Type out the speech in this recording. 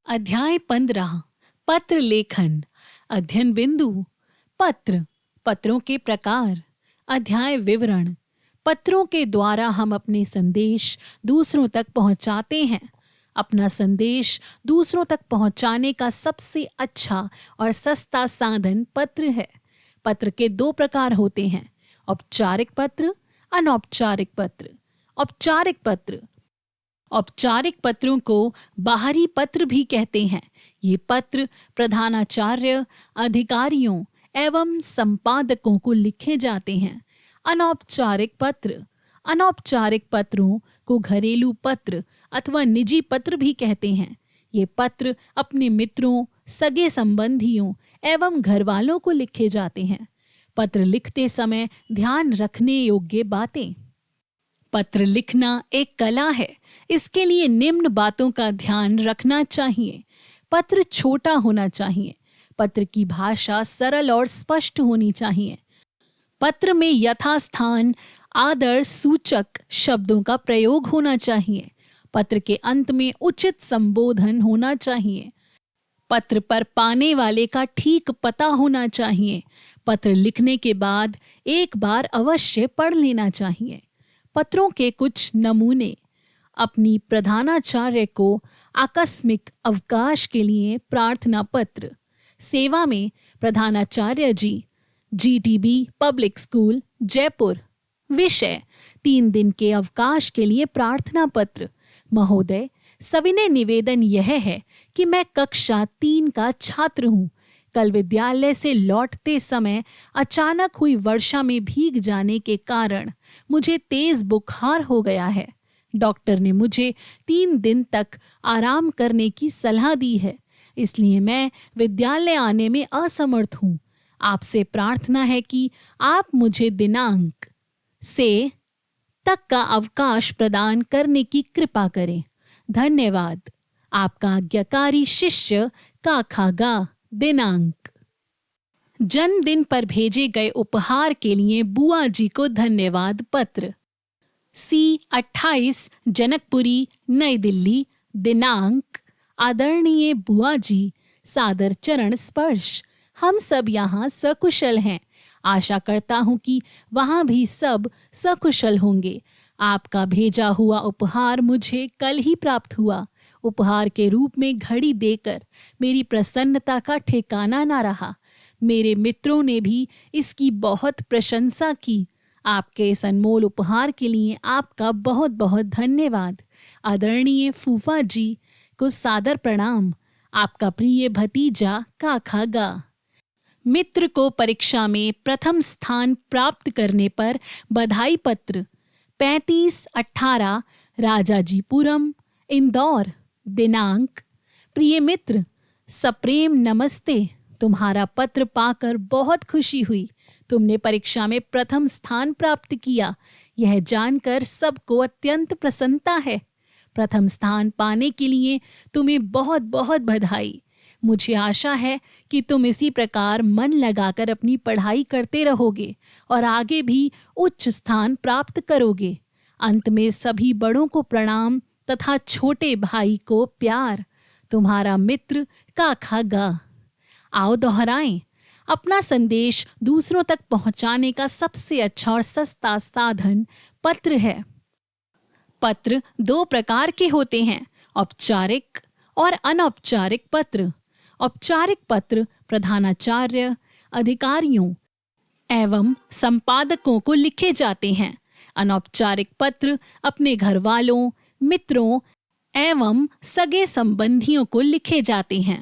अध्याय 15 पत्र लेखन। अध्ययन बिंदु। पत्र, पत्रों के प्रकार। अध्याय विवरण। पत्रों के द्वारा हम अपने संदेश दूसरों तक पहुंचाते हैं। अपना संदेश दूसरों तक पहुंचाने का सबसे अच्छा और सस्ता साधन पत्र है। पत्र के दो प्रकार होते हैं, औपचारिक पत्र, अनौपचारिक पत्र। औपचारिक पत्र, औपचारिक पत्रों को बाहरी पत्र भी कहते हैं। ये पत्र प्रधानाचार्य, अधिकारियों एवं संपादकों को लिखे जाते हैं। अनौपचारिक पत्र, अनौपचारिक पत्रों को घरेलू पत्र अथवा निजी पत्र भी कहते हैं। ये पत्र अपने मित्रों, सगे संबंधियों एवं घरवालों को लिखे जाते हैं। पत्र लिखते समय ध्यान रखने योग्य बातें। पत्र लिखना एक कला है। इसके लिए निम्न बातों का ध्यान रखना चाहिए। पत्र छोटा होना चाहिए। पत्र की भाषा सरल और स्पष्ट होनी चाहिए। पत्र में यथास्थान आदर सूचक शब्दों का प्रयोग होना चाहिए। पत्र के अंत में उचित संबोधन होना चाहिए। पत्र पर पाने वाले का ठीक पता होना चाहिए। पत्र लिखने के बाद एक बार अवश्य पढ़ लेना चाहिए। पत्रों के कुछ नमूने। अपनी प्रधानाचार्य को आकस्मिक अवकाश के लिए प्रार्थना पत्र। सेवा में प्रधानाचार्य जी, GTB पब्लिक स्कूल जयपुर। विषय 3 दिन के अवकाश के लिए प्रार्थना पत्र। महोदय, सविनय निवेदन यह है कि मैं कक्षा 3 का छात्र हूँ। कल विद्यालय से लौटते समय अचानक हुई वर्षा में भीग जाने के कारण मुझे तेज बुखार हो गया है। डॉक्टर ने मुझे 3 दिन तक आराम करने की सलाह दी है, इसलिए मैं विद्यालय आने में असमर्थ हूँ। आपसे प्रार्थना है कि आप मुझे दिनांक से तक का अवकाश प्रदान करने की कृपा करें। धन्यवाद। आपका आज्ञाकारी शिष्य काखागा। दिनांक। जन्मदिन पर भेजे गए उपहार के लिए बुआ जी को धन्यवाद पत्र। C28 जनकपुरी, नई दिल्ली। दिनांक। आदरणीय बुआ जी, सादर चरण स्पर्श। हम सब यहाँ सकुशल हैं। आशा करता हूँ कि वहाँ भी सब सकुशल होंगे। आपका भेजा हुआ उपहार मुझे कल ही प्राप्त हुआ। उपहार के रूप में घड़ी देकर मेरी प्रसन्नता का ठिकाना ना रहा। मेरे मित्रों ने भी इसकी बहुत प्रशंसा की। आपके इस अनमोल उपहार के लिए आपका बहुत बहुत धन्यवाद। आदरणीय फूफा जी को सादर प्रणाम। आपका प्रिय भतीजा काखागा। मित्र को परीक्षा में प्रथम स्थान प्राप्त करने पर बधाई पत्र। 35/18 राजाजीपुरम, इंदौर। दिनांक। प्रिय मित्र, सप्रेम नमस्ते। तुम्हारा पत्र पाकर बहुत खुशी हुई। तुमने परीक्षा में प्रथम स्थान प्राप्त किया, यह जानकर सबको अत्यंत प्रसन्नता है। प्रथम स्थान पाने के लिए तुम्हें बहुत बहुत बधाई। मुझे आशा है कि तुम इसी प्रकार मन लगाकर अपनी पढ़ाई करते रहोगे और आगे भी उच्च स्थान प्राप्त करोगे। अंत में सभी बड़ों को प्रणाम तथा छोटे भाई को प्यार। तुम्हारा मित्र काखागा। आओ दोहराएं। अपना संदेश दूसरों तक पहुंचाने का सबसे अच्छा और सस्ता साधन पत्र है। पत्र 2 प्रकार के होते हैं, औपचारिक और अनौपचारिक पत्र। औपचारिक पत्र प्रधानाचार्य, अधिकारियों एवं संपादकों को लिखे जाते हैं। अनौपचारिक पत्र अपने घर वालों, मित्रों एवं सगे संबंधियों को लिखे जाते हैं।